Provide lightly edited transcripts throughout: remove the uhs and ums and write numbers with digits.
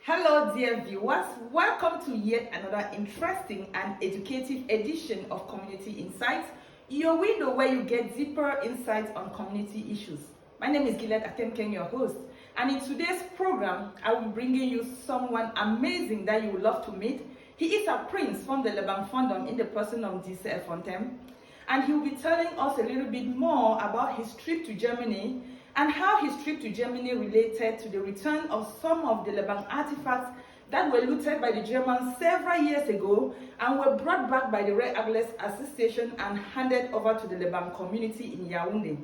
Hello dear viewers, welcome to yet another interesting and educative edition of Community Insights, your window where you get deeper insights on community issues. My name is Gillette Atemken, your host, and in today's program, I will be bringing you someone amazing that you would love to meet. He is a prince from the Leban Fontem in the person of GASA Fontem, and he will be telling us a little bit more about his trip to Germany and how his trip to Germany related to the return of some of the Leban artifacts that were looted by the Germans several years ago and were brought back by the Red Agles Association and handed over to the Leban community in Yaoundé.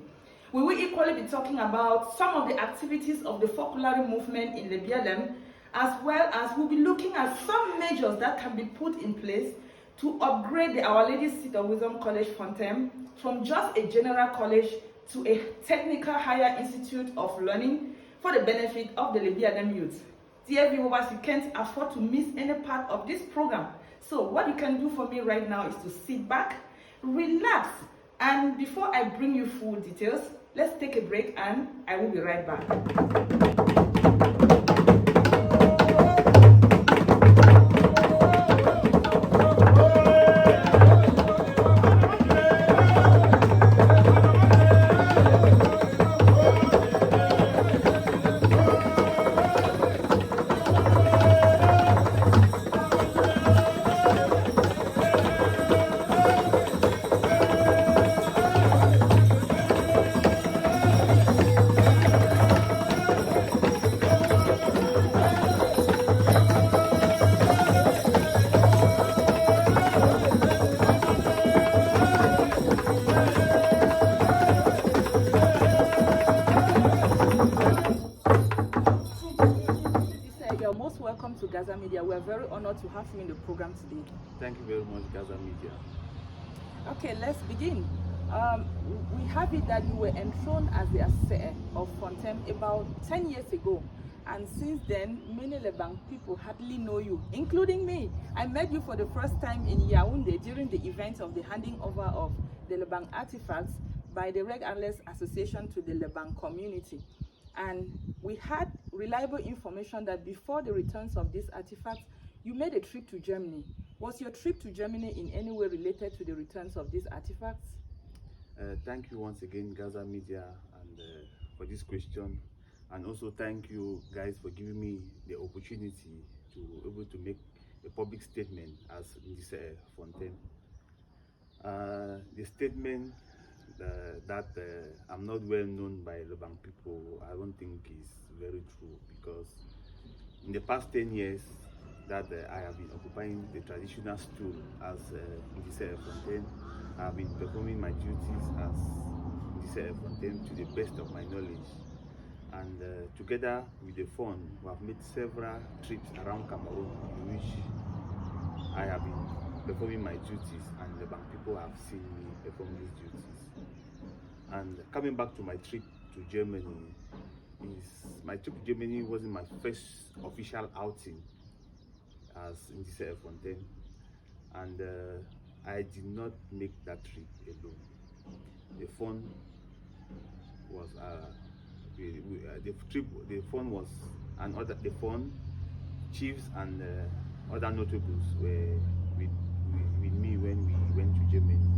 We will equally be talking about some of the activities of the folklore movement in Lebialem, as well as we'll be looking at some measures that can be put in place to upgrade the Our Lady Seat of Wisdom College Fontem from just a general college to a technical higher institute of learning for the benefit of the Lebiadem youth. Dear viewers, you can't afford to miss any part of this program. So what you can do for me right now is to sit back, relax, and before I bring you full details, let's take a break and I will be right back. You're most welcome to GASA Media. We're very honored to have you in the program today. Thank you very much, GASA Media. Okay, let's begin. We have it that you were enthroned as the Asaah of Fontem about 10 years ago. And since then, many Leban people hardly know you, including me. I met you for the first time in Yaoundé during the event of the handing over of the Leban artifacts by the Red Agles Association to the Leban community. And we had reliable information that before the returns of these artifacts, you made a trip to Germany. Was your trip to Germany in any way related to the returns of these artifacts? Thank you once again, GASA Media, and for this question. And also thank you guys for giving me the opportunity to be able to make a public statement as this Fontem. The statement that I'm not well known by Leban people, I don't think is very true, because in the past 10 years that I have been occupying the traditional stool as this Fontem, I have been performing my duties as this Fontem to the best of my knowledge. And together with the fund, we have made several trips around Cameroon in which I have been performing my duties, and Leban people have seen me perform these duties. And coming back to my trip to Germany, my trip to Germany wasn't my first official outing as in this Fontem, and I did not make that trip alone. The fund was the fund was and other the fund chiefs and other notables were with me when we went to Germany.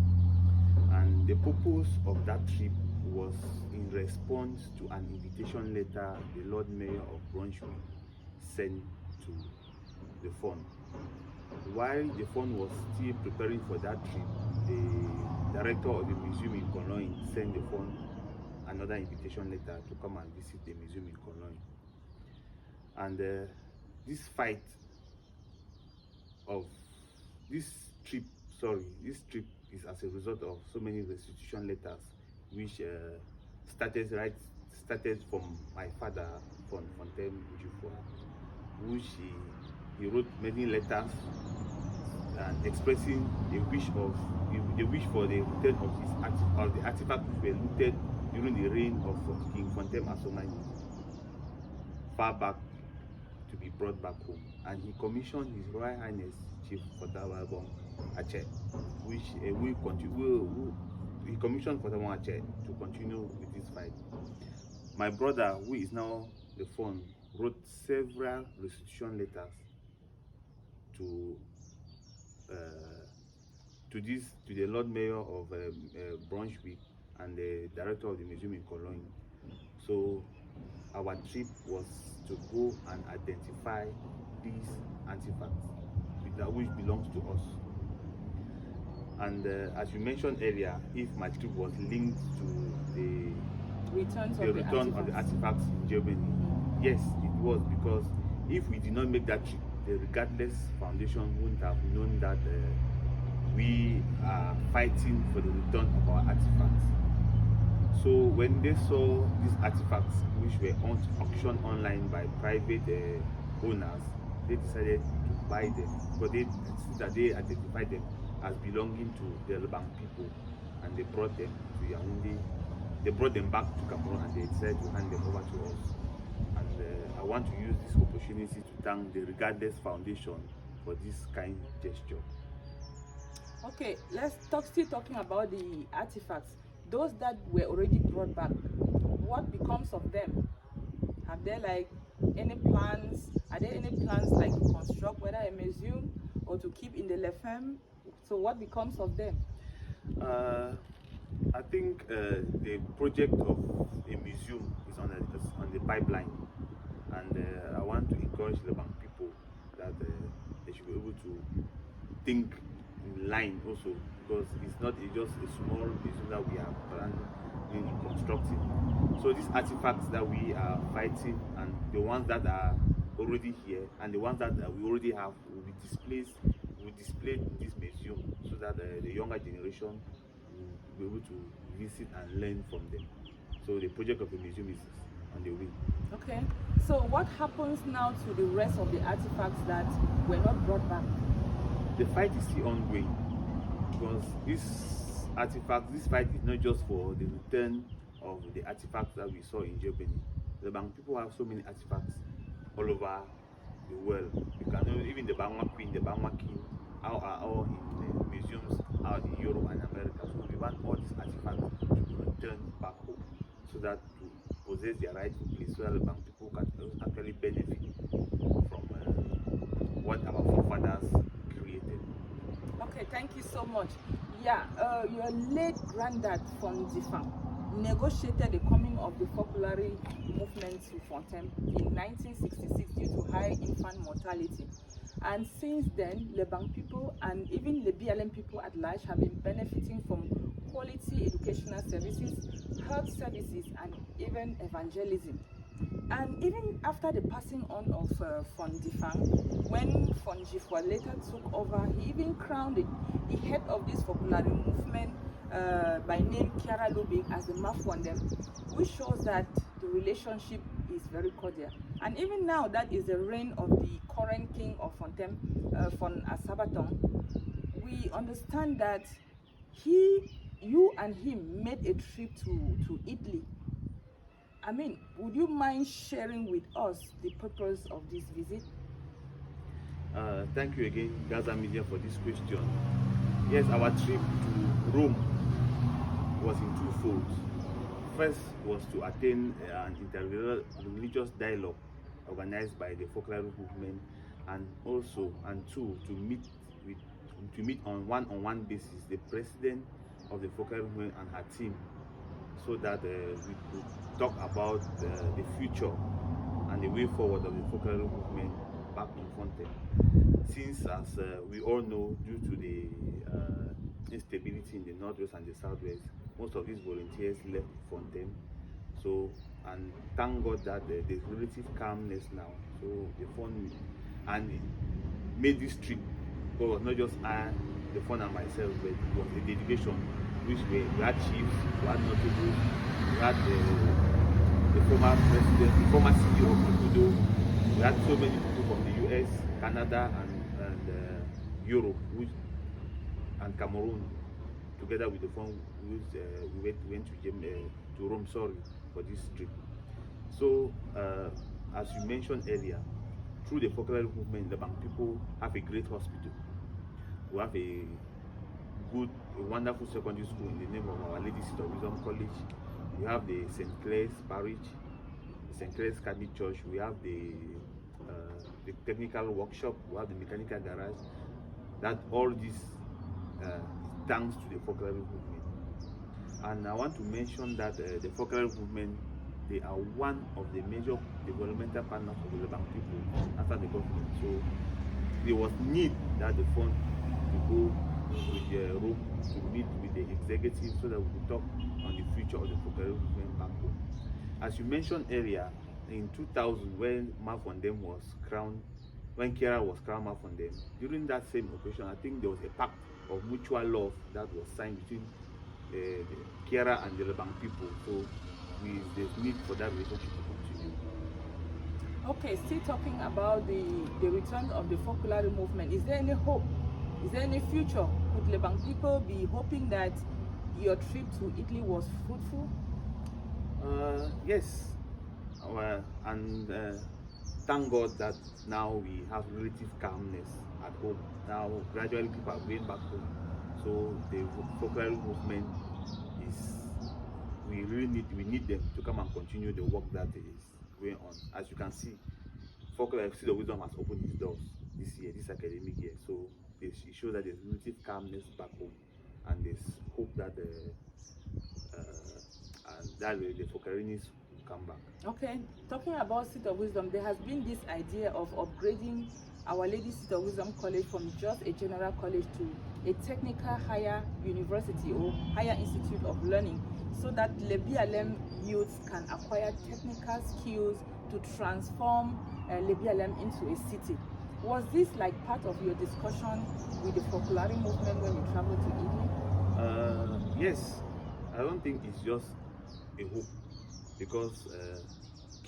And the purpose of that trip was in response to an invitation letter the Lord Mayor of Brunswick sent to the fund. While the fund was still preparing for that trip, the director of the museum in Cologne sent the fund another invitation letter to come and visit the museum in Cologne. And this trip is as a result of so many restitution letters which started from my father, Fontem, which he wrote many letters and expressing the wish for the return of the artifacts which were looted during the reign of King Fontem Asomani far back to be brought back home. And he commissioned His Royal Highness Chief Fotem Ache, which he commissioned Fotem Ache to continue with this fight. My brother, who is now the fund wrote several restitution letters to the Lord Mayor of Brunswick and the director of the museum in Cologne. So our trip was to go and identify these artifacts which belongs to us. And as you mentioned earlier, if my trip was linked to the return of the artifacts in Germany, yes, it was, because if we did not make that trip, the Regardless Foundation wouldn't have known that we are fighting for the return of our artifacts. So when they saw these artifacts, which were auctioned online by private owners, they decided to buy them, but they identified them as belonging to the Lebang people, and they brought them to Yaoundé. They brought them back to Cameroon, and they decided to hand them over to us. And I want to use this opportunity to thank the Regardless Foundation for this kind gesture. Okay, let's still talking about the artifacts. Those that were already brought back, what becomes of them? Have there any plans? Are there any plans like to construct whether a museum or to keep in the LFM? So what becomes of them? I think the project of a museum is on the pipeline, and I want to encourage the bank people that they should be able to think in line also, because it's not just a small museum that we are planning in constructing. So these artifacts that we are fighting, and the ones that are already here and the ones that we already have, will be displayed in this museum, so that the younger generation will be able to visit and learn from them. So the project of the museum is on the way. Okay, so what happens now to the rest of the artifacts that were not brought back? The fight is still ongoing, because this fight is not just for the return of the artifacts that we saw in Germany. The Bang people have so many artifacts all over the world. You can even the Bangwa Queen, the Bangwa King are all in museums out in Europe and America. So we want all these artifacts to be returned back home, so that to possess their rightful place, so that the Bang people can actually benefit from what our forefathers created. Okay, thank you so much. Yeah, your late granddad Fontem negotiated the coming of the folklore movement to Fontem in 1966 due to high infant mortality. And since then, the Bang people and even the BLM people at large have been benefiting from quality educational services, health services, and even evangelism. And even after the passing on of Fontem, when Fonjifwa later took over, he even crowned the head of this folklore movement by name Kiara Lubig as the Mafwandem, which shows that the relationship is very cordial. And even now, that is the reign of the current king of Fontem, Fon Asaah. We understand that you and him made a trip to Italy. I mean, would you mind sharing with us the purpose of this visit? Thank you again, GASA Media, for this question. Yes, our trip to Rome was in two folds. First was to attend an interreligious dialogue organized by the folklore movement, and two, to meet on one-on-one basis the president of the folklore movement and her team, so that we could talk about the future and the way forward of the folklore movement back in Fontem. Since, as we all know, due to the instability in the northwest and the southwest, most of these volunteers left Fontem. So, and thank God that there's relative calmness now. So the fund and made this trip, but it was not just the fund and myself, but it was a delegation, which we had chiefs, we had notables, we had the former president, the former CEO of Kudo. We had so many people from the US, Canada, and Europe, and Cameroon, together with the fund which we went to Rome, for this trip. So, as you mentioned earlier, through the folklore movement, the Bang people have a great hospital. We have a wonderful secondary school in the name of Our Lady Sister Wisdom College. We have the St. Clair's Parish. St. Clair's Catholic Church, we have the technical workshop, we have the mechanical garage. That all this thanks to the folklore movement. And I want to mention that the folklore movement, they are one of the major developmental partners of the Lebanese people after the government. So there was need that the fund to go with Rome to meet with the executive so that we could talk on the future of the folklore movement back home. As you mentioned earlier, in 2000, when Fontem was crowned, when Kera was crowned Fontem, during that same occasion, I think there was a pact of mutual love that was signed between the Kera and the Lebanese people. So there's need for that relationship to continue. Okay, still talking about the return of the folklore movement, is there any hope? Is there any future? Could Lebanese people be hoping that your trip to Italy was fruitful? Yes, and thank God that now we have relative calmness at home. Now gradually people are going back home, so the folklore movement is we need them to come and continue the work that is going on. As you can see, folklore Seed of Wisdom has opened its doors this academic year, so it shows that there's relative calmness back home, and there's hope that the folklorists will come back. Okay, talking about Seed of Wisdom, there has been this idea of upgrading Our Lady Seed of Wisdom College from just a general college to a technical higher university or higher institute of learning, so that Lebialem youths can acquire technical skills to transform Lebialem into a city. Was this like part of your discussion with the folklore movement when you traveled to Italy? Yes, I don't think it's just a hope, because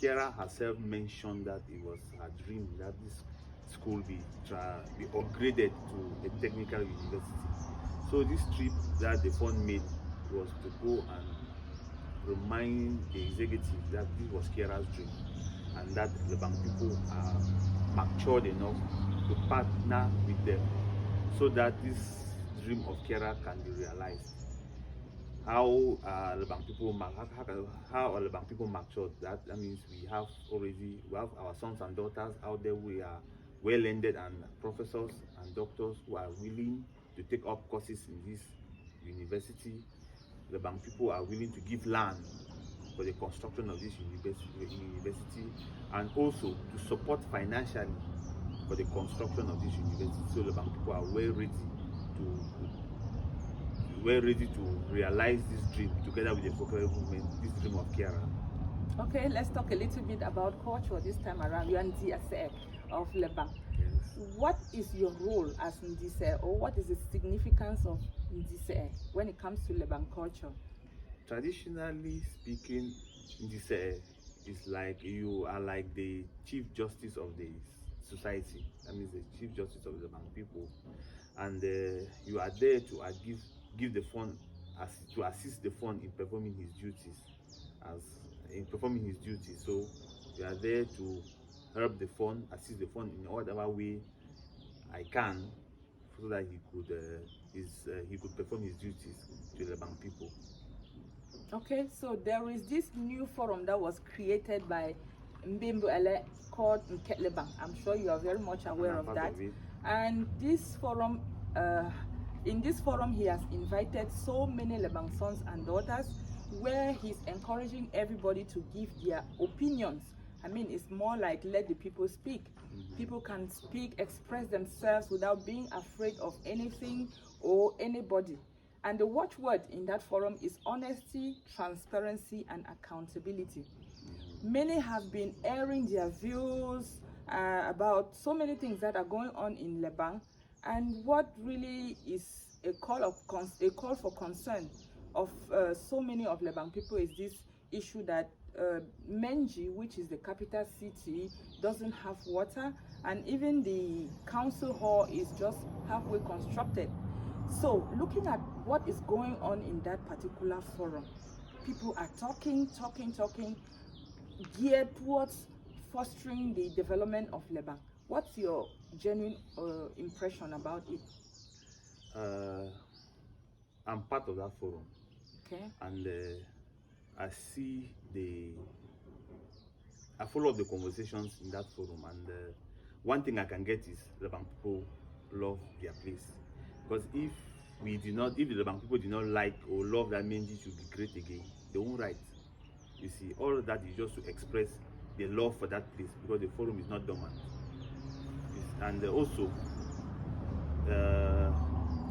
Kiara herself mentioned that it was her dream that this school be upgraded to a technical university. So this trip that the fund made was to go and remind the executive that this was Kiara's dream, and that the bank people are matured enough to partner with them so that this dream of Kiara can be realized. How the bank people matured, that means we have our sons and daughters out there. We are well-ended and professors and doctors who are willing to take up courses in this university. The bank people are willing to give land for the construction of this university, and also to support financially for the construction of this university. So the bank people are ready to realize this dream together with the folklore movement, this dream of Kiara. Okay, let's talk a little bit about culture this time around. You are the Asaah of Leban. Yes. What is your role as Ndise, or what is the significance of Ndise when it comes to Leban culture? Traditionally speaking, Ndise is like you are like the chief justice of the society. That means the chief justice of the Leban people, and you are there to give the fund to assist the fund in performing his duties. So you are there to help the fund, assist the fund in whatever way I can, so that he could perform his duties to the bank people. Okay, so there is this new forum that was created by Mbembo Ele called Nketleban. I'm sure you are very much aware of that. And this forum, in this forum, he has invited so many Leban sons and daughters, where he's encouraging everybody to give their opinions. I mean, it's more like let the people speak. People can speak, express themselves without being afraid of anything or anybody. And the watchword in that forum is honesty, transparency, and accountability. Many have been airing their views about so many things that are going on in Leban, and what really is a call for concern of so many of Leban people is this issue that Menji, which is the capital city, doesn't have water, and even the council hall is just halfway constructed. So looking at what is going on in that particular forum, people are talking, geared towards fostering the development of Leban. What's your genuine impression about it? I'm part of that forum. Okay. And I see the I follow up the conversations in that forum, and one thing I can get is the Lebang people love their place. Because if the Lebang people do not like or love that Menji should be great again, they won't write. You see, all of that is just to express the love for that place, because the forum is not dormant. And also,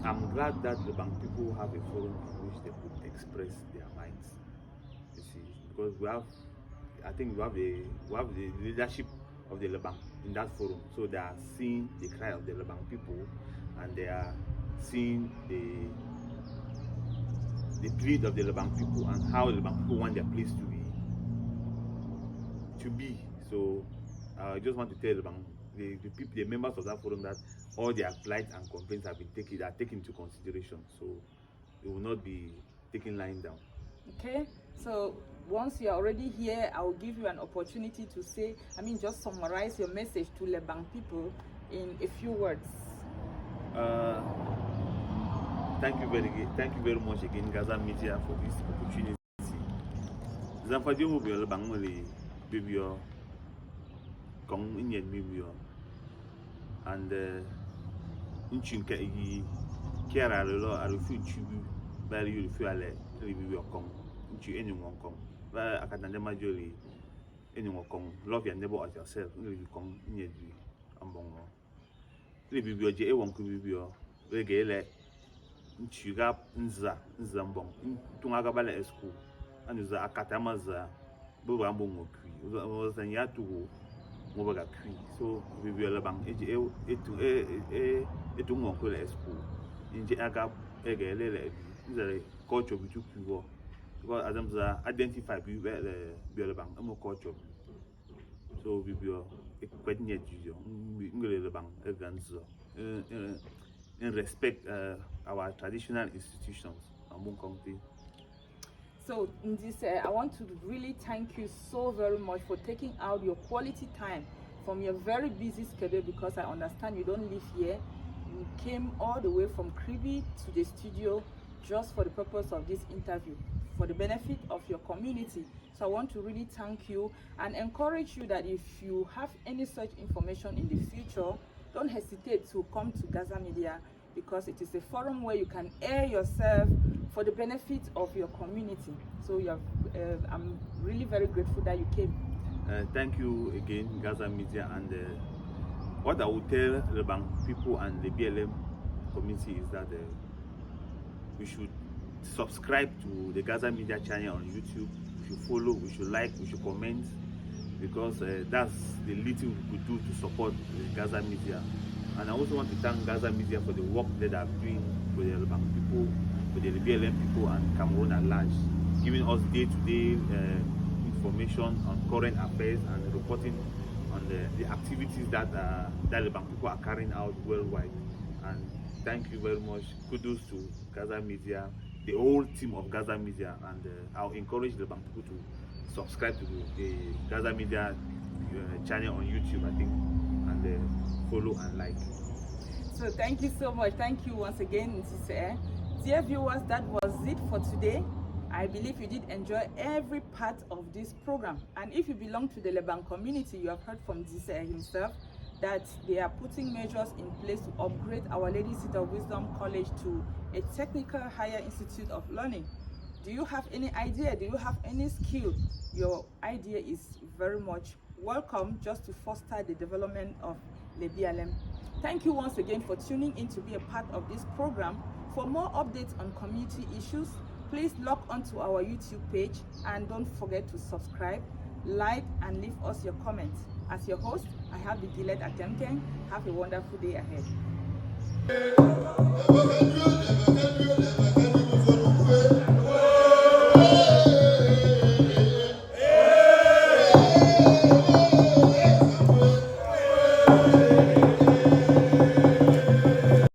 I'm glad that the Lebang people have a forum in which they could express their minds. You see, because I think we have the leadership of the Lebang in that forum, so they are seeing the cry of the Lebang people, and they are seeing the plead of the Lebang people and how the Lebang people want their place to be. So I just want to tell the members of that forum that all their plights and complaints are taken into consideration, so it will not be taken lying down. Okay, so once you are already here, I will give you an opportunity to say, just summarize your message to Lebang people in a few words. Thank you very much again, GASA Media, for this opportunity. Zamfadi mo bi Lebang mo le bibio kong inyen bibio, and inchinka yi kiara lo arufu chubu bari yu fu ale bibio kong inchi enyu kong ba akatande majoli enyu kong. Love your neighbor as yourself. Ngi kong inyen bi ambongo le bibio je e wonku bibio we gele nchiga nza mbong tunga ga bala esku anuza akatama za bo ambo ngokwi uza nyatu ngo baga kwi. So bibio Lebang etu ngoko le esku inje aga egele le nzare culture bitu kwo, because azamza identify bibio Lebang amo culture. So bibio ekwetnye jijo ngele Lebang eganzo and respect our traditional institutions. So in this, I want to really thank you so very much for taking out your quality time from your very busy schedule, because I understand you don't live here. You came all the way from Kribi to the studio just for the purpose of this interview, for the benefit of your community. So I want to really thank you and encourage you that if you have any such information in the future, don't hesitate to come to GASA Media, because it is a forum where you can air yourself for the benefit of your community. So I'm really very grateful that you came. Thank you again, GASA Media. And what I would tell the Lebang people and the BLM community is that we should subscribe to the GASA Media channel on YouTube. We should follow, we should like, we should comment, because that's the little we could do to support the GASA Media. And I also want to thank GASA Media for the work that they're doing for the Lebang people, for the BLM people, and Cameroon at large, giving us day-to-day information on current affairs and reporting on the activities that Lebang people are carrying out worldwide. And thank you very much. Kudos to GASA Media, the whole team of GASA Media, and I'll encourage the Lebang people to subscribe to the GASA Media channel on YouTube, I think, and follow and like. So thank you so much. Thank you once again, Asaah. Dear viewers, that was it for today. I believe you did enjoy every part of this program. And if you belong to the Lebang community, you have heard from Asaah himself that they are putting measures in place to upgrade Our Lady Seat of Wisdom College to a technical higher institute of learning. Do you have any idea? Do you have any skill? Your idea is very much welcome, just to foster the development of the BLM. Thank you once again for tuning in to be a part of this program. For more updates on community issues, please log onto our YouTube page, and don't forget to subscribe, like, and leave us your comments. As your host, I have the Gillette Atemken. Have a wonderful day ahead.